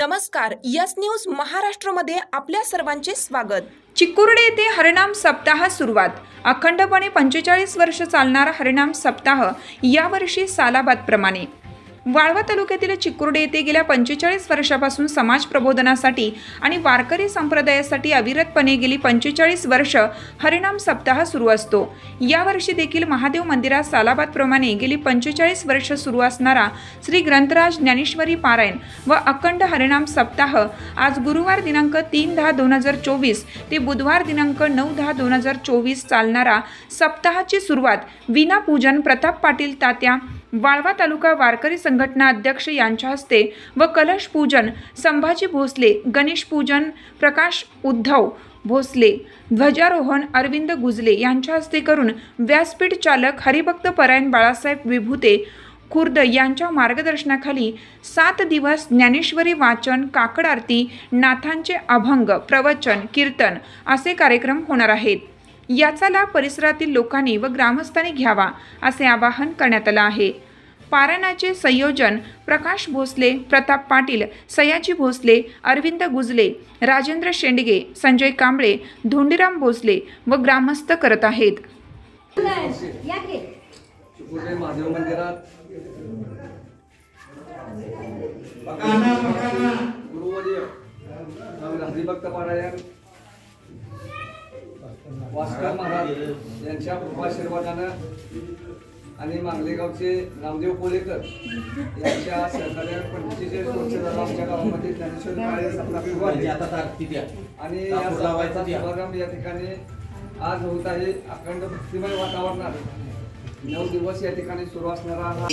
नमस्कार, yes news महाराष्ट्रमध्ये आपल्या सर्वांचे स्वागत। चिकुर्डे येथे हरिनाम सप्ताह सुरुवात। अखंडपणे 45 वर्ष चालणारा हरिनाम सप्ताह यावर्षी सालाबाद प्रमाणे वाळवा तालुक्यातील चिकुर्डे येथे गेल्या 45 वर्षापासून समाज प्रबोधनासाठी आणि वारकरी संप्रदायासाठी अविरतपणे गेली 45 वर्ष हरिनाम सप्ताह सुरू असतो। यावर्षी देखील महादेव मंदिरात सालाबाद प्रमाणे गेली 45 वर्ष सुरू असणारा श्री ग्रंथराज ज्ञानेश्वरी पारायण व अखंड हरिनाम सप्ताह आज गुरुवार दिनांक 3/10/2024 ते बुधवार दिनांक 9/10/2024 चालणारा सप्ताहाची सुरुवात विना पूजन प्रताप पाटील तात्या वाळवा तालुका वारकरी संघटना अध्यक्ष यांच्या हस्ते व कलश पूजन संभाजी भोसले, गणेश पूजन प्रकाश उद्धव भोसले, ध्वजारोहण अरविंद गुजले यांच्या हस्ते करून व्यासपीठ चालक हरिभक्त परायण बाळासाहेब विभूते खुर्द यांच्या मार्गदर्शनाखाली 7 दिवस ज्ञानेश्वरी वाचन, काकड आरती, नाथांचे अभंग, प्रवचन, कीर्तन असे कार्यक्रम होणार आहेत। याचा लाभ परिसरातील लोकांनी व ग्रामस्थांनी घ्यावा असे आवाहन करण्यात आले आहे। पारायणाचे संयोजन प्रकाश भोसले, प्रताप पाटील, सयाजी भोसले, अरविंद गुजले, राजेंद्र शेंडगे, संजय कांबळे, धोंडीराम भोसले व ग्रामस्थ करत आहेत। चिकुर्डे महादेव मंदिरात गुरुवर्य हरिभक्त पारायण वास्कर महाराज यांच्या कृपाशीर्वादानं आणि मांगलेगावचे नामदेव कोलेकर यांच्या सहकार्याने 45 वर्ष झालं आमच्या गावामध्ये ज्ञानेश्वरी पारायण सप्ताह सुरू आहे आणि या सप्ताहाचा शुभारंभ या ठिकाणी आज होत आहे। अखंड भक्तिमय वातावरणात 9 दिवस या ठिकाणी सुरू असणारा